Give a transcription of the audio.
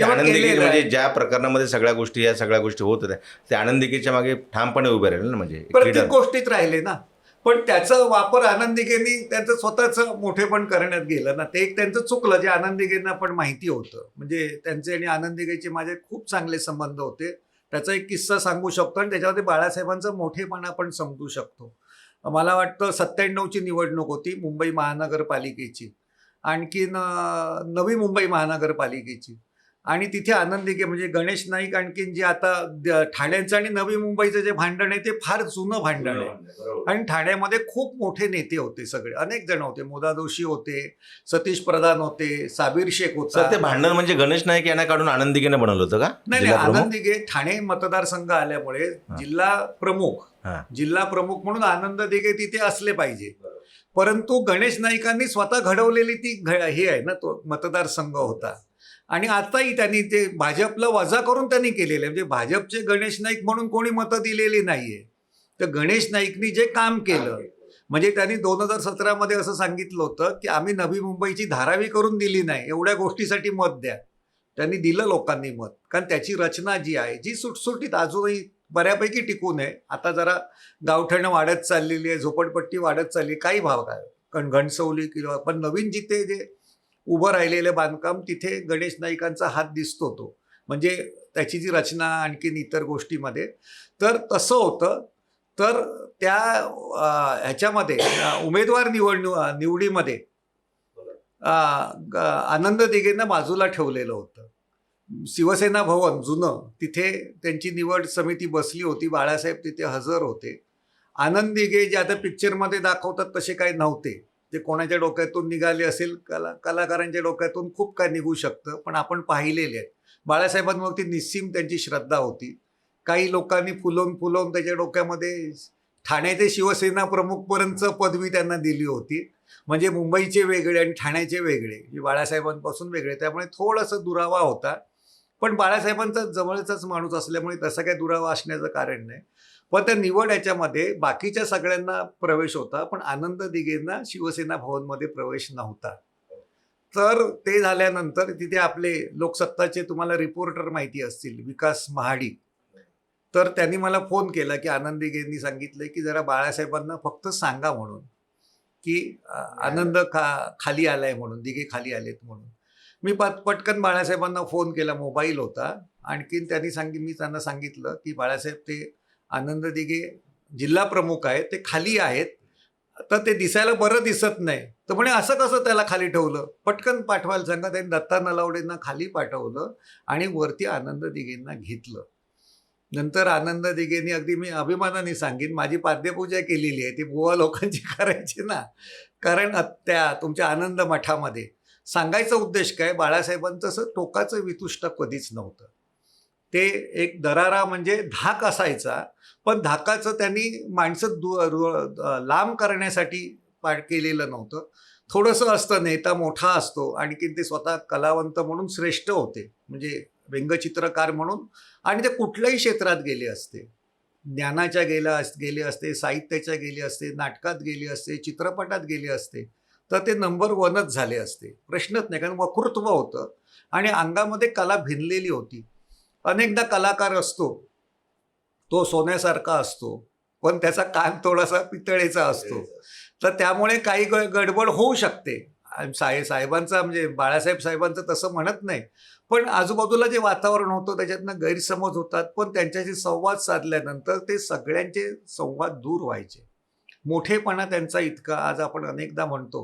किंवा आनंद दिघे केलेलं म्हणजे आहे. ज्या प्रकरणामध्ये सगळ्या गोष्टी होत होत्या ते आनंद दिघेच्या मागे ठामपणे उभे राहिले ना, म्हणजे प्रत्येक leader. गोष्टीत राहिले ना. पण त्याचा वापर आनंद दिघेंनी त्यांचं स्वतःचं मोठेपण करण्यात गेलं ना, ते एक त्यांचं चुकलं, जे आनंद दिघेंना पण माहिती होतं. म्हणजे त्यांचे आणि आनंद दिघेचे माझे खूप चांगले संबंध होते. त्याचा एक किस्सा सांगू शकतो आणि त्याच्यामध्ये बाळासाहेबांचा मोठेपणा पण समजू शकतो. मला वाटतं 97ची निवडणूक होती मुंबई महानगरपालिकेची, आणखीन नवी मुंबई महानगरपालिकेची. आणि तिथे आनंद दिघे म्हणजे गणेश नाईक, आणखीन जे आता ठाण्याचं आणि नवी मुंबईचं जे भांडण आहे ते फार जुनं भांडण आहे. आणि ठाण्यामध्ये खूप मोठे नेते होते, सगळे अनेक जण होते. मोदा जोशी होते, सतीश प्रधान होते, साबीर शेख होता. सर, ते भांडण म्हणजे गणेश नाईक यांना काढून आनंद दिघेने बनवलं होतं का? नाही, जिल्हा प्रमुख? आनंद दिघे ठाणे मतदारसंघ आल्यामुळे जिल्हा प्रमुख म्हणून आनंद दिघे तिथे असले पाहिजे. परंतु गणेश नाईकांनी स्वतः घडवलेली ती हे आहे ना, तो मतदारसंघ होता. आणि आताही त्यांनी ते भाजपला वजा करून त्यांनी केलेलं आहे. म्हणजे भाजपचे गणेश नाईक म्हणून कोणी मतं दिलेली नाहीये. तर गणेश नाईकनी जे काम केलं, म्हणजे त्यांनी 2017मध्ये असं सांगितलं होतं की आम्ही नवी मुंबईची धारावी करून दिली नाही, एवढ्या गोष्टीसाठी मत द्या. त्यांनी दिलं लोकांनी मत, कारण त्याची रचना जी आहे, जी सुटसुटीत अजूनही बऱ्यापैकी टिकून आहे. आता जरा गावठणं वाढत चाललेली आहे, झोपडपट्टी वाढत चालली, काही भाग आहे, कारण घणसवली किंवा पण नवीन जिथे जे उभं राहिलेलं बांधकाम तिथे गणेश नाईकांचा हात दिसतो. तो म्हणजे त्याची जी रचना आणखीन इतर गोष्टीमध्ये, तर तसं होतं. तर त्या ह्याच्यामध्ये उमेदवार निवडीमध्ये आनंद दिघेंना बाजूला ठेवलेलं होतं. शिवसेना भवन जुनं, तिथे त्यांची निवड समिती बसली होती. बाळासाहेब तिथे हजर होते. आनंद दिघे जे आता पिक्चरमध्ये दाखवतात तसे काही नव्हते. ते कोणाच्या डोक्यातून निघाले असेल, कलाकारांच्या डोक्यातून खूप काय निघू शकतं, पण आपण पाहिलेले आहेत. बाळासाहेबांवरती निस्सीम त्यांची श्रद्धा होती. काही लोकांनी फुलवून त्याच्या डोक्यामध्ये ठाणे ते शिवसेना प्रमुखपर्यंत पदवी त्यांना दिली होती. म्हणजे मुंबईचे वेगळे आणि ठाण्याचे वेगळे, बाळासाहेबांपासून वेगळे, त्यामुळे थोडंसं दुरावा होता. पण बाळासाहेबांचा जवळचाच माणूस असल्यामुळे तसं काही दुरावा असण्याचं कारण नाही. पण त्या निवड याच्यामध्ये बाकीच्या सगळ्यांना प्रवेश होता, पण आनंद दिघेंना शिवसेना भवनमध्ये प्रवेश नव्हता. तर ते झाल्यानंतर तिथे आपले लोकसत्ताचे तुम्हाला रिपोर्टर माहिती असतील, विकास महाडी, तर त्यांनी मला फोन केला की आनंद दिघेंनी सांगितलं की जरा बाळासाहेबांना फक्त सांगा म्हणून की आनंद खाली आलाय म्हणून, दिघे खाली आलेत म्हणून. मी पटकन बाळासाहेबांना फोन केला, मोबाईल होता. आणखीन मी त्यांना सांगितलं की बाळासाहेब, ते आनंद दिघे जिल्हा प्रमुख आहेत, ते खाली आहेत, तर ते दिसायला बरं दिसत नाही. तर म्हणे असं कसं त्याला खाली ठेवलं, पटकन पाठवायला सांगा. त्यांनी दत्ता नलावडेंना खाली पाठवलं आणि वरती आनंद दिघेंना घेतलं. नंतर आनंद दिघेंनी, अगदी मी अभिमानाने सांगेन, माझी पाद्यपूजा केलेली आहे. ती बुवा लोकांची करायची ना, कारण त्या तुमच्या आनंद मठामध्ये सांगायचा उद्देश काय, बाळासाहेबांचं असं टोकाचं वितुष्ट कधीच नव्हतं. ते एक दरारा म्हणजे धाक असायचा, पण धाकाचं त्यांनी माणसं लांब करण्यासाठी केलेलं नव्हतं. थोडंसं असतं, नेता मोठा असतो, आणखीन ते स्वतः कलावंत म्हणून श्रेष्ठ होते, म्हणजे व्यंगचित्रकार म्हणून, आणि ते कुठल्याही क्षेत्रात गेले असते. ज्ञानाच्या गेले असते, साहित्याच्या गेले असते, नाटकात गेले असते, चित्रपटात गेले असते, तर ते नंबर 1च झाले असते, प्रश्नच नाही. कारण वक्तृत्व होतं आणि अंगामध्ये कला भिनलेली होती. अनेकदा कलाकार असतो, तो सोन्यासारखा असतो, पण त्याचा कान थोडासा पितळेचा असतो. तर त्यामुळे काही गडबड होऊ शकते. साहेबांचा म्हणजे बाळासाहेब साहेबांचं तसं म्हणत नाही, पण आजूबाजूला जे वातावरण होतं त्याच्यातनं गैरसमज होतात. पण त्यांच्याशी संवाद साधल्यानंतर ते सगळ्यांचे संवाद दूर व्हायचे. मोठेपणा त्यांचा इतका, आज आपण अनेकदा म्हणतो